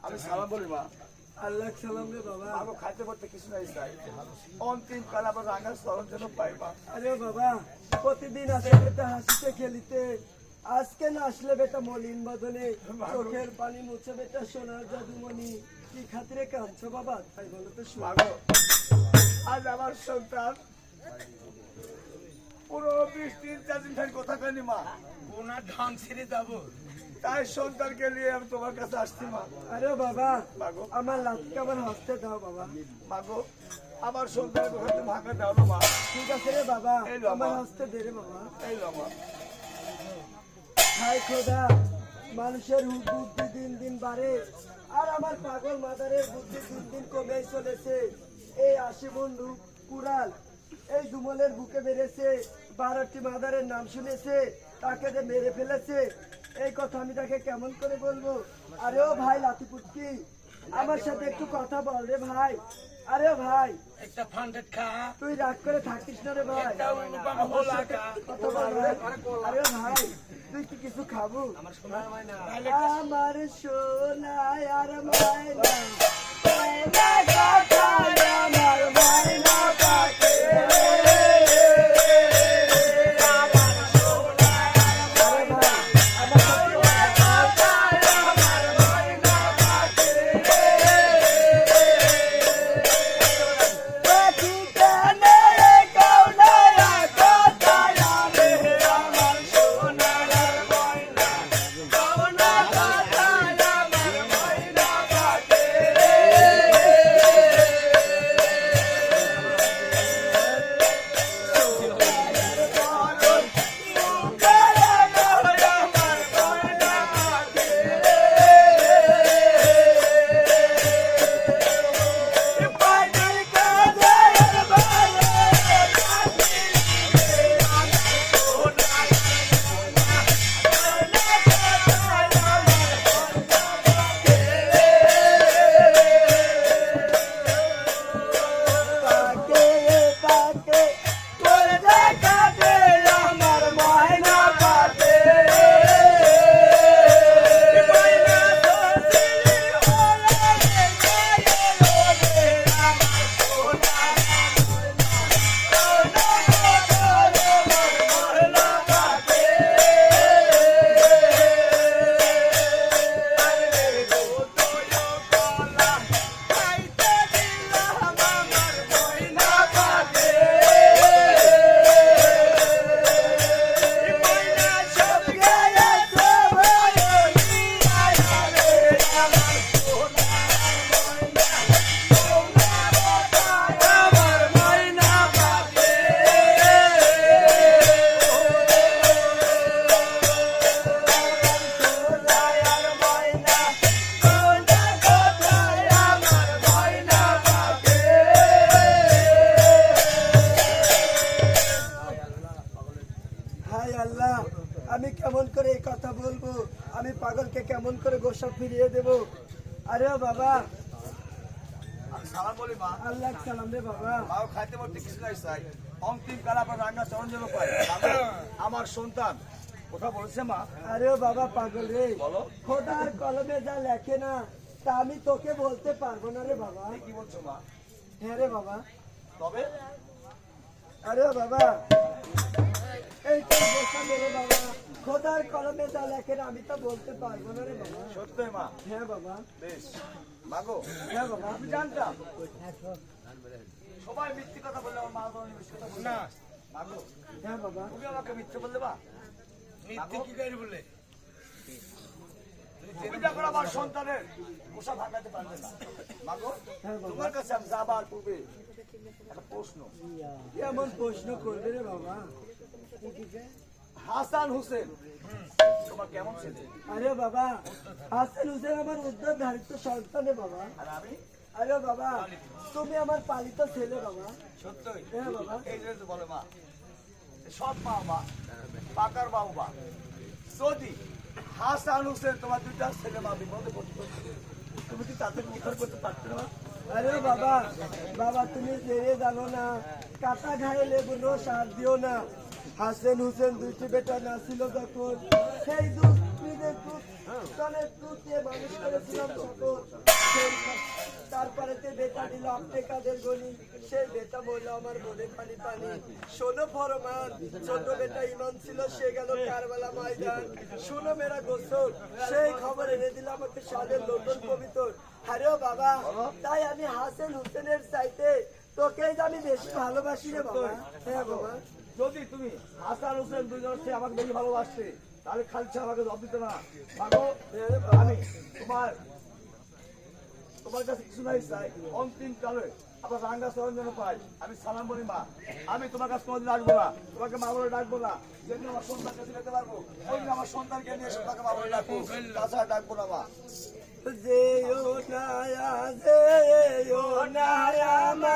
আমি সালাম বলি মা। আল্লাহ সালাম রে বাবা। আমি খাইতে পড়তে কিছু নাই চাই, অন্তিম কাল আবার রাঙা স্মরণ যেন পাই মা। আরে বাবা, প্রতিদিন আসে বেটা হাসিতে খেলিতে, আজকে না আসলে বেটা মলিন বদনে, চোখের পানি মুছে বেটা সোনার জাদুমণি, কি খাতিরে কাঁদছো বাবা? তাই বলো তো শোনো। মাগো, আজ আমার সন্তান পুরো 20-3 দিন ধরে কথা কয়নি মা। ওনার ঢং ছেড়ে যাবো, তাই সন্তানকে নিয়ে আমি তোমার কাছে আসছি মা। আরে বাবা, মাগো, আমার লাতকে আমার হস্তে দাও বাবা। মাগো, আমার সন্তানের কথা তুমি ভাঙা দাও না মা। ঠিক আছে রে বাবা, এই লো আমার মা। হস্তে দে রে বাবা। এই লো মা। হায় খোদা, মানুষের বুদ্ধি দিন দিন বাড়ে, আর আমার পাগল মাদারের বুদ্ধি দিন দিন কমে চলেছে। এই 80 বন্ধু কুড়াল এই দুমলের বুকে বেড়েছে, 12টি মাদারের নাম শুনেছে, তাকে যে মেরে ফেলেছে। এই কথা আমি তাকে কেমন করে বলবো? আরে ও ভাই লাতিপুটকি, আমার সাথে একটু কথা বল রে ভাই। আরে ভাই, একটা ফান্ডেড খা, তুই রাগ করে থাকিস না রে ভাই, একটা অনুপাম আমার হোলা সাথে খা। কথা বল রে। আরে ভাই, তুই কি কিছু খাবো? আমার সোনার ময়না, আমার সোনায় আর ময়না, ময়না কোথায় আমার ময়না পাখি? আমার সোনায় আর ময়না, আমার সোনায় কোথায় আমার ময়না পাখি? পাখি কানে কাউনায়া কোথায় আমি আমার সোনার আর ময়না, কাউনা কোথায় আমার ময়না পাখি? হায় আল্লাহ, আমি কেমন করে এই কথা বলবো? আমি পাগলকে কেমন করে গোসা ফিরিয়ে দেব? আরে বাবা, আমি সালাম বলি মা। আল্লাহ সালাম রে বাবা। মাও খাইতে পড়তে কিছু নাই চাই, অন্তিম কাল আবার রাঙা স্মরণ যেন পাই। মাগো, আমার সন্তান কথা বলেছে মা। আরে বাবা পাগল রে, বলো। খোদার কলমে যা লেখে না তা আমি তোকে বলতে পারবো না রে বাবা। কি বলছো মা? হ্যাঁ রে বাবা। তবে আরে বাবা, এই তো গোসা মেরে বাবা, খোদার কলমে যা লেখে না আমি তো বলতে পারবো না রে বাবা। সত্যই মা। হ্যাঁ বাবা, বেশ মাগো, হ্যাঁ বাবা। আমি জানতাম সবাই মিথ্যে কথা বললে, আমার মা বলে মিথ্যে কথা বললে না মাগো, হ্যাঁ বাবা। তুমি আমাকে মিথ্যে বললে বা? মিথ্যে কি করে বলে? তুমি যখন আমার সন্তানের পোষা ভাঙাতে পারবে না মাগো, হ্যাঁ বাবা। তোমার কাছে আমি যাবার পূর্বে একটা প্রশ্ন। কেমন প্রশ্ন করবে রে বাবা? হাসান হোসেন তোমার কেমন ছেলে? আরে বাবা, হাসান হোসেন আমার উদ্ধারধারিত সন্তান রে বাবা। আর আমি? আরে বাবা, তুমি আমার পালিত ছেলে বাবা। সত্যই? হ্যাঁ বাবা। এই জন্য তো বলে মা, সৎ মা বা পাকার বাবু বা, যদি হাসান হোসেন তোমার দুইটা ছেলে মা বিপদে পড়তো, তুমি কি তাদের উদ্ধার করতে পারতে না? আরে বাবা, বাবা তুমি জেনে জানো না, কাটা ঘায়ে লেবুর রস আর দিও না। হাসান হোসেন দুইটি বেটা না ছিল যখন, সেই দুঃখী স্তনের দুধ দিয়ে মানুষ করেছিলাম সকল। তারপরেতে বেটা দিল আপনি কাদের গনি, সেই বেটা বললো আমার মনে পানি পানি। শোনো ফরমান, ছোট বেটা ইমান ছিল, সে গেল কারবালা ময়দান। শোনো মেরা গোসল, সেই খবর এনে দিল আমাকে সাদের লোটন পবিত্র। আরে বাবা, তাই আমি হাসান হোসেনের চাইতে তোকেই আমি বেশি ভালোবাসি রে বাবা। হ্যাঁ বাবা, যদি তুমি হাসান হোসেন দুজনের চেয়ে আমাকে বেশি ভালোবাসতে তাহলে খালি আমাকে জব দিতে না। ভাগো, আমি তোমার কাছে কিছু নাই চাই, অন্তিম কালে আপনার রাঙ্গা সরঞ্জন পাই। আমি সালাম বলি মা, আমি তোমার কাছে কোনোদিন আসবো না, তোমাকে মা বলে ডাকবো না। যেদিন আমার সন্তানকে যেতে পারবো ওই দিন আমার সন্তানকে নিয়ে এসে তোমাকে মা বলে ডাকবো, তাছাড়া ডাকবো না মা। যেও না যেও না